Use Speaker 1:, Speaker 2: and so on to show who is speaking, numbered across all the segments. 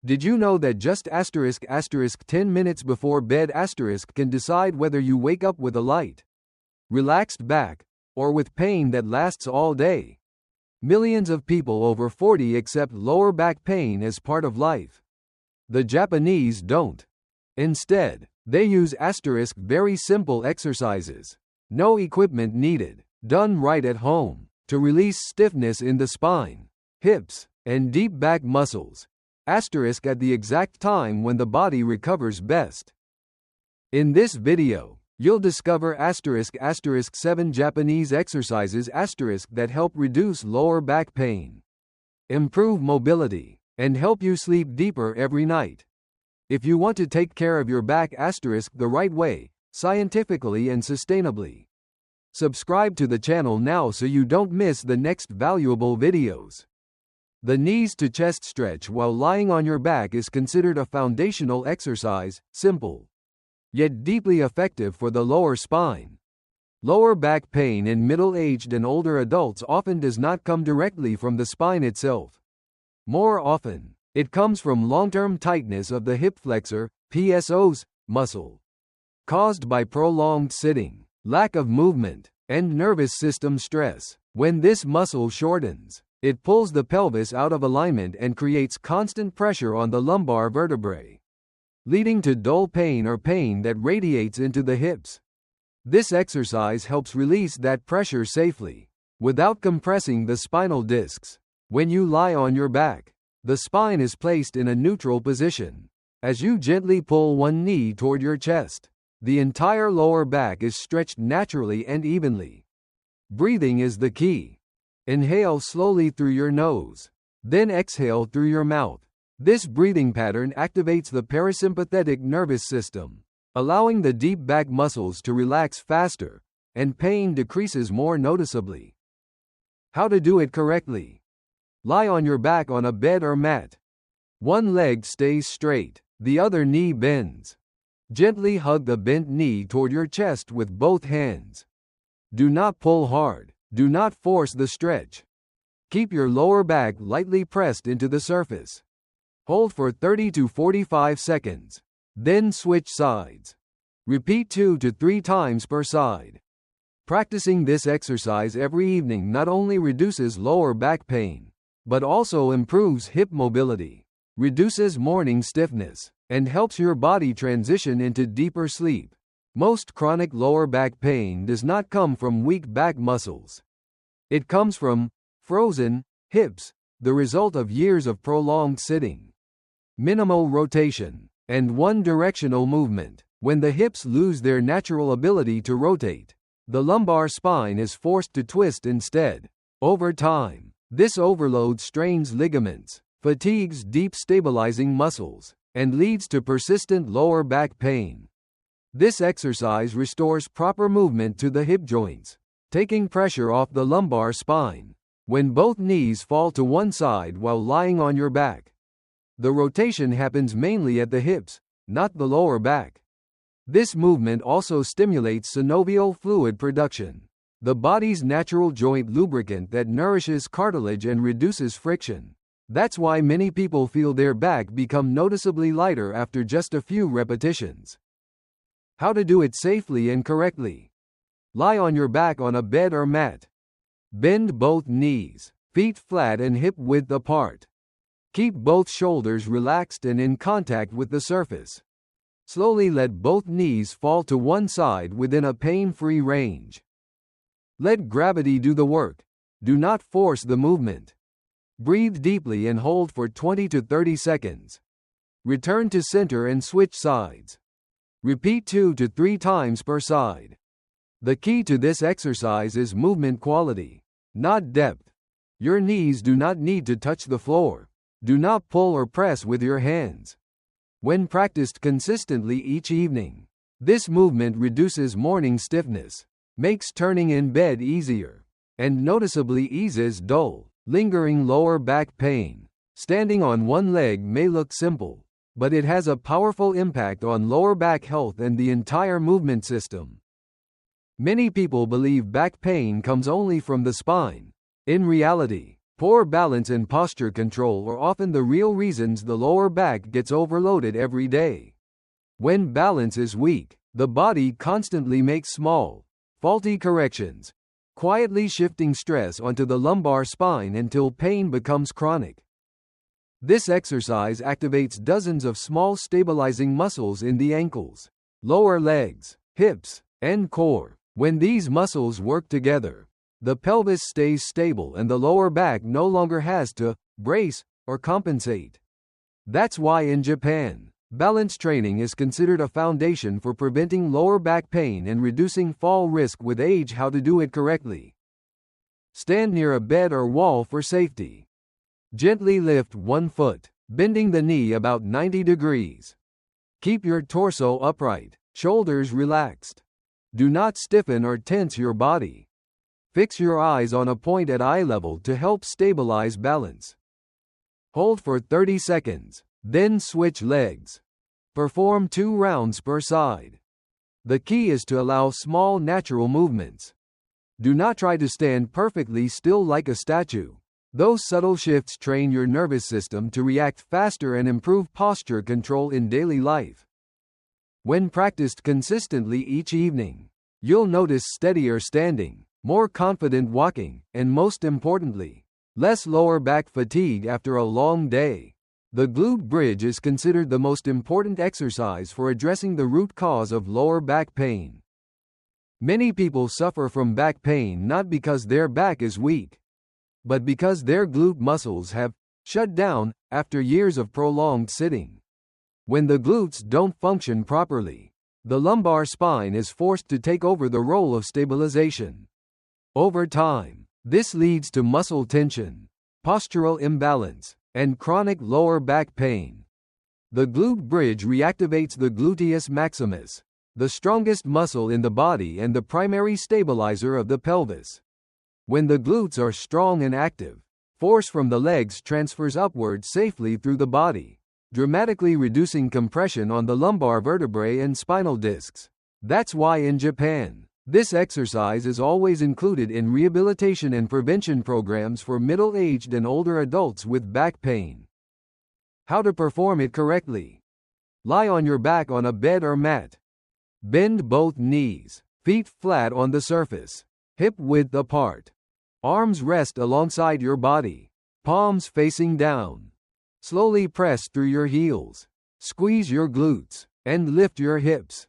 Speaker 1: Did you know that just * 10 minutes before bed * can decide whether you wake up with a light, relaxed back, or with pain that lasts all day? Millions of people over 40 accept lower back pain as part of life. The Japanese don't. Instead, they use * very simple exercises. No equipment needed, done right at home, to release stiffness in the spine, hips, and deep back muscles. At the exact time when the body recovers best. In this video, you'll discover * 7 Japanese exercises * that help reduce lower back pain, improve mobility, and help you sleep deeper every night. If you want to take care of your back * the right way, scientifically and sustainably, subscribe to the channel now so you don't miss the next valuable videos. The knees to chest stretch while lying on your back is considered a foundational exercise, simple, yet deeply effective for the lower spine. Lower back pain in middle-aged and older adults often does not come directly from the spine itself. More often, it comes from long-term tightness of the hip flexor, PSO's, muscle, caused by prolonged sitting, lack of movement, and nervous system stress. When this muscle shortens, it pulls the pelvis out of alignment and creates constant pressure on the lumbar vertebrae, leading to dull pain or pain that radiates into the hips. This exercise helps release that pressure safely, without compressing the spinal discs. When you lie on your back, the spine is placed in a neutral position. As you gently pull one knee toward your chest, the entire lower back is stretched naturally and evenly. Breathing is the key. Inhale slowly through your nose, then exhale through your mouth. This breathing pattern activates the parasympathetic nervous system, allowing the deep back muscles to relax faster, and pain decreases more noticeably. How to do it correctly? Lie on your back on a bed or mat. One leg stays straight, the other knee bends. Gently hug the bent knee toward your chest with both hands. Do not pull hard. Do not force the stretch. Keep your lower back lightly pressed into the surface. Hold for 30 to 45 seconds. Then switch sides. Repeat 2 to 3 times per side. Practicing this exercise every evening not only reduces lower back pain, but also improves hip mobility, reduces morning stiffness, and helps your body transition into deeper sleep. Most chronic lower back pain does not come from weak back muscles. It comes from frozen hips, the result of years of prolonged sitting, minimal rotation, and one-directional movement. When the hips lose their natural ability to rotate, the lumbar spine is forced to twist instead. Over time, this overload strains ligaments, fatigues deep stabilizing muscles, and leads to persistent lower back pain. This exercise restores proper movement to the hip joints, taking pressure off the lumbar spine. When both knees fall to one side while lying on your back, the rotation happens mainly at the hips, not the lower back. This movement also stimulates synovial fluid production, the body's natural joint lubricant that nourishes cartilage and reduces friction. That's why many people feel their back become noticeably lighter after just a few repetitions. How to do it safely and correctly. Lie on your back on a bed or mat. Bend both knees, feet flat and hip width apart. Keep both shoulders relaxed and in contact with the surface. Slowly let both knees fall to one side within a pain-free range. Let gravity do the work. Do not force the movement. Breathe deeply and hold for 20 to 30 seconds. Return to center and switch sides. Repeat 2 to 3 times per side. The key to this exercise is movement quality, not depth. Your knees do not need to touch the floor. Do not pull or press with your hands. When practiced consistently each evening, this movement reduces morning stiffness, makes turning in bed easier, and noticeably eases dull, lingering lower back pain. Standing on one leg may look simple, but it has a powerful impact on lower back health and the entire movement system. Many people believe back pain comes only from the spine. In reality, Poor balance and posture control are often the real reasons the lower back gets overloaded every day. When balance is weak, the body constantly makes small, faulty corrections, quietly shifting stress onto the lumbar spine until pain becomes chronic. This exercise activates dozens of small stabilizing muscles in the ankles, lower legs, hips, and core. When these muscles work together, the pelvis stays stable and the lower back no longer has to brace or compensate. That's why in Japan, balance training is considered a foundation for preventing lower back pain and reducing fall risk with age. How to do it correctly. Stand near a bed or wall for safety. Gently lift one foot, bending the knee about 90 degrees. Keep your torso upright, shoulders relaxed. Do not stiffen or tense your body. Fix your eyes on a point at eye level to help stabilize balance. Hold for 30 seconds, then switch legs. Perform 2 rounds per side. The key is to allow small natural movements. Do not try to stand perfectly still like a statue. Those subtle shifts train your nervous system to react faster and improve posture control in daily life. When practiced consistently each evening, you'll notice steadier standing, more confident walking, and most importantly, less lower back fatigue after a long day. The glute bridge is considered the most important exercise for addressing the root cause of lower back pain. Many people suffer from back pain not because their back is weak, but because their glute muscles have shut down after years of prolonged sitting. When the glutes don't function properly, the lumbar spine is forced to take over the role of stabilization. Over time, this leads to muscle tension, postural imbalance, and chronic lower back pain. The glute bridge reactivates the gluteus maximus, the strongest muscle in the body and the primary stabilizer of the pelvis. When the glutes are strong and active, force from the legs transfers upward safely through the body, dramatically reducing compression on the lumbar vertebrae and spinal discs. That's why in Japan, this exercise is always included in rehabilitation and prevention programs for middle-aged and older adults with back pain. How to perform it correctly. Lie on your back on a bed or mat. Bend both knees, feet flat on the surface, hip width apart. Arms rest alongside your body, palms facing down. Slowly press through your heels. Squeeze your glutes, and lift your hips.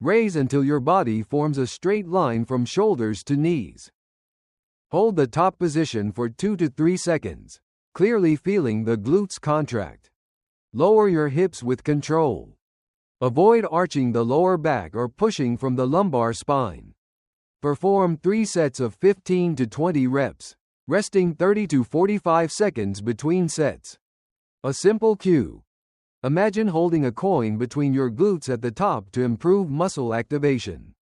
Speaker 1: Raise until your body forms a straight line from shoulders to knees. Hold the top position for 2 to 3 seconds, clearly feeling the glutes contract. Lower your hips with control. Avoid arching the lower back or pushing from the lumbar spine. Perform 3 sets of 15 to 20 reps, resting 30 to 45 seconds between sets. A simple cue. Imagine holding a coin between your glutes at the top to improve muscle activation.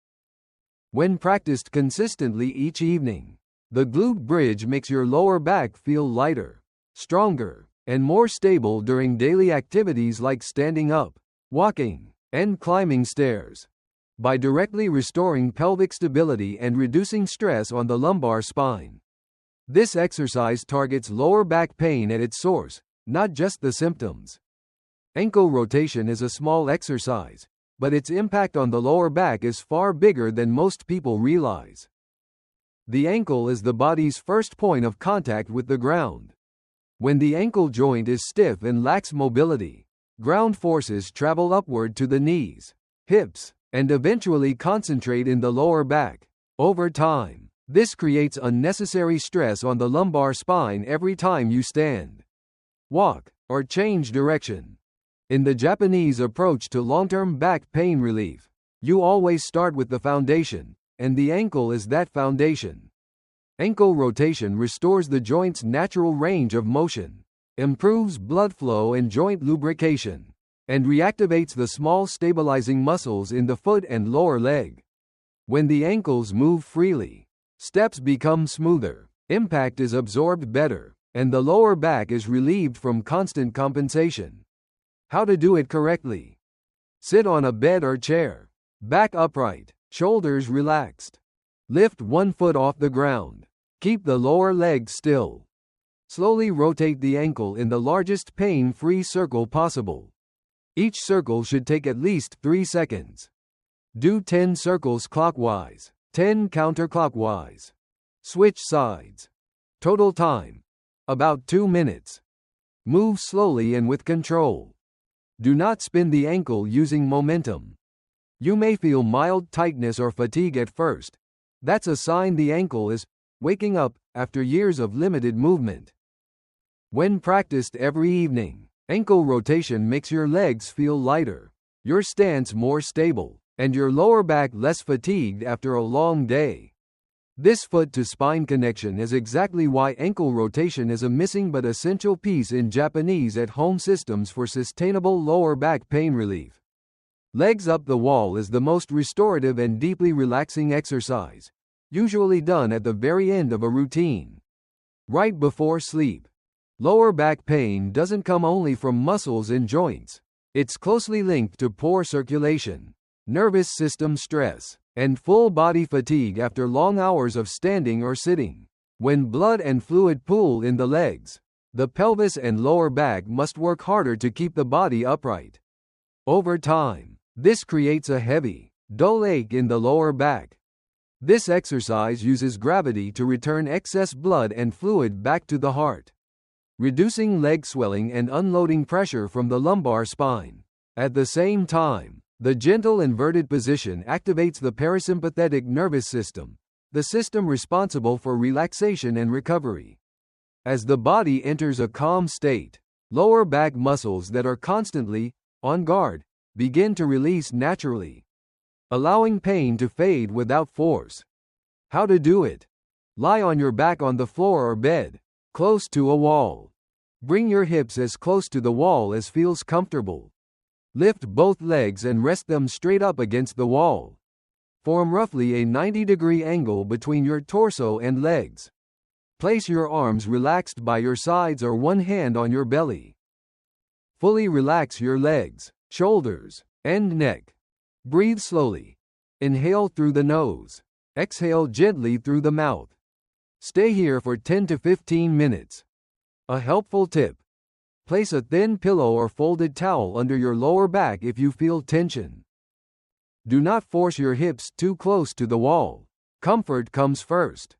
Speaker 1: When practiced consistently each evening, the glute bridge makes your lower back feel lighter, stronger, and more stable during daily activities like standing up, walking, and climbing stairs. By directly restoring pelvic stability and reducing stress on the lumbar spine. This exercise targets lower back pain at its source, not just the symptoms. Ankle rotation is a small exercise, but its impact on the lower back is far bigger than most people realize. The ankle is the body's first point of contact with the ground. When the ankle joint is stiff and lacks mobility, ground forces travel upward to the knees, hips, and eventually concentrate in the lower back. Over time, this creates unnecessary stress on the lumbar spine every time you stand, walk, or change direction. In the Japanese approach to long-term back pain relief, you always start with the foundation, and the ankle is that foundation. Ankle rotation restores the joint's natural range of motion, improves blood flow and joint lubrication, and reactivates the small stabilizing muscles in the foot and lower leg. When the ankles move freely, steps become smoother, impact is absorbed better, and the lower back is relieved from constant compensation. How to do it correctly. Sit on a bed or chair, back upright, shoulders relaxed. Lift one foot off the ground. Keep the lower leg still. Slowly rotate the ankle in the largest pain-free circle possible. Each circle should take at least 3 seconds. Do 10 circles clockwise, 10 counterclockwise. Switch sides. Total time: about 2 minutes. Move slowly and with control. Do not spin the ankle using momentum. You may feel mild tightness or fatigue at first. That's a sign the ankle is waking up after years of limited movement. When practiced every evening, ankle rotation makes your legs feel lighter, your stance more stable, and your lower back less fatigued after a long day. This foot-to-spine connection is exactly why ankle rotation is a missing but essential piece in Japanese at-home systems for sustainable lower back pain relief. Legs up the wall is the most restorative and deeply relaxing exercise, usually done at the very end of a routine. Right before sleep. Lower back pain doesn't come only from muscles and joints. It's closely linked to poor circulation, nervous system stress, and full body fatigue after long hours of standing or sitting. When blood and fluid pool in the legs, the pelvis and lower back must work harder to keep the body upright. Over time, this creates a heavy, dull ache in the lower back. This exercise uses gravity to return excess blood and fluid back to the heart, reducing leg swelling and unloading pressure from the lumbar spine. At the same time, the gentle inverted position activates the parasympathetic nervous system, the system responsible for relaxation and recovery. As the body enters a calm state, lower back muscles that are constantly on guard begin to release naturally, allowing pain to fade without force. How to do it? Lie on your back on the floor or bed, close to a wall. Bring your hips as close to the wall as feels comfortable. Lift both legs and rest them straight up against the wall. Form roughly a 90-degree angle between your torso and legs. Place your arms relaxed by your sides or one hand on your belly. Fully relax your legs, shoulders, and neck. Breathe slowly. Inhale through the nose. Exhale gently through the mouth. Stay here for 10 to 15 minutes. A helpful tip: place a thin pillow or folded towel under your lower back if you feel tension. Do not force your hips too close to the wall. Comfort comes first.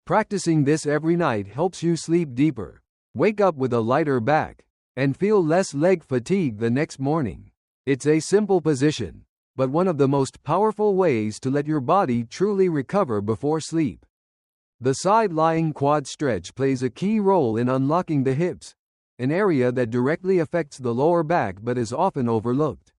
Speaker 1: Practicing this every night helps you sleep deeper, wake up with a lighter back, and feel less leg fatigue the next morning. It's a simple position, but one of the most powerful ways to let your body truly recover before sleep. The side-lying quad stretch plays a key role in unlocking the hips, an area that directly affects the lower back but is often overlooked.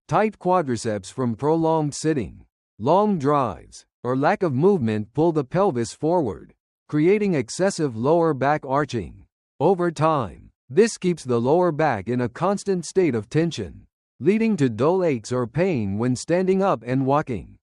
Speaker 1: Tight quadriceps from prolonged sitting, long drives, or lack of movement pull the pelvis forward, creating excessive lower back arching. Over time, this keeps the lower back in a constant state of tension, leading to dull aches or pain when standing up and walking.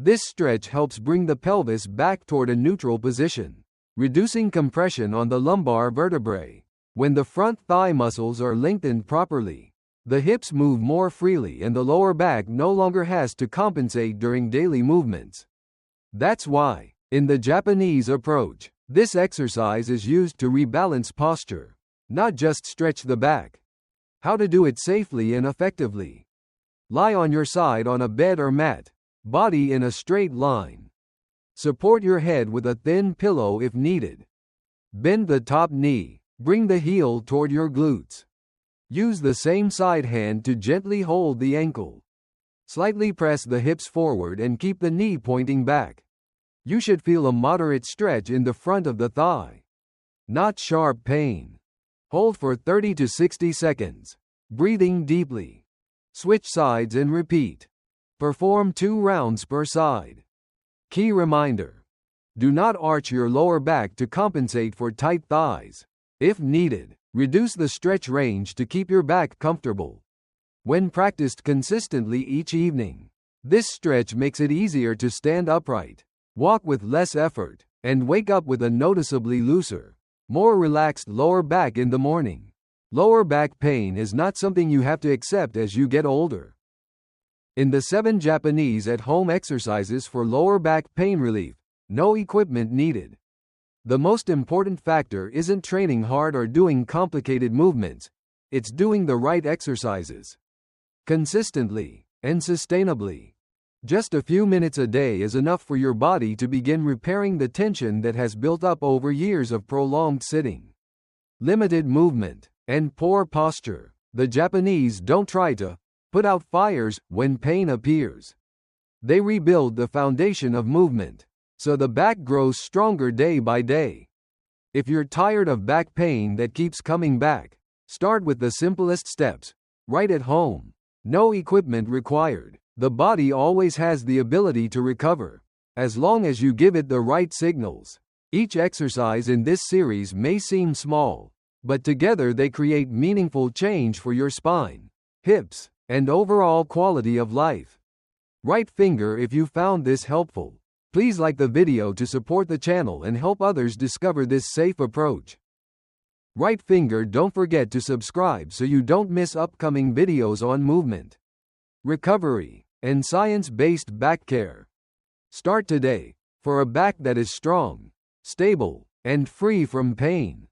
Speaker 1: This stretch helps bring the pelvis back toward a neutral position, reducing compression on the lumbar vertebrae. When the front thigh muscles are lengthened properly, the hips move more freely and the lower back no longer has to compensate during daily movements. That's why, in the Japanese approach, this exercise is used to rebalance posture, not just stretch the back. How to do it safely and effectively? Lie on your side on a bed or mat, body in a straight line. Support your head with a thin pillow if needed. Bend the top knee, bring the heel toward your glutes. Use the same side hand to gently hold the ankle. Slightly press the hips forward and keep the knee pointing back. You should feel a moderate stretch in the front of the thigh. Not sharp pain. Hold for 30 to 60 seconds, breathing deeply. Switch sides and repeat. Perform 2 rounds per side. Key reminder: do not arch your lower back to compensate for tight thighs. If needed, reduce the stretch range to keep your back comfortable. When practiced consistently each evening, this stretch makes it easier to stand upright, walk with less effort, and wake up with a noticeably looser, more relaxed lower back in the morning. Lower back pain is not something you have to accept as you get older. In the 7 Japanese at-home exercises for lower back pain relief, no equipment needed. The most important factor isn't training hard or doing complicated movements, it's doing the right exercises consistently and sustainably. Just a few minutes a day is enough for your body to begin repairing the tension that has built up over years of prolonged sitting, limited movement, and poor posture. The Japanese don't try to put out fires when pain appears. They rebuild the foundation of movement, so the back grows stronger day by day. If you're tired of back pain that keeps coming back, start with the simplest steps, right at home. No equipment required. The body always has the ability to recover, as long as you give it the right signals. Each exercise in this series may seem small, but together they create meaningful change for your spine, hips, and overall quality of life. Right finger if you found this helpful. Please like the video to support the channel and help others discover this safe approach. Right finger, don't forget to subscribe so you don't miss upcoming videos on movement, recovery, and science-based back care. Start today for a back that is strong, stable, and free from pain.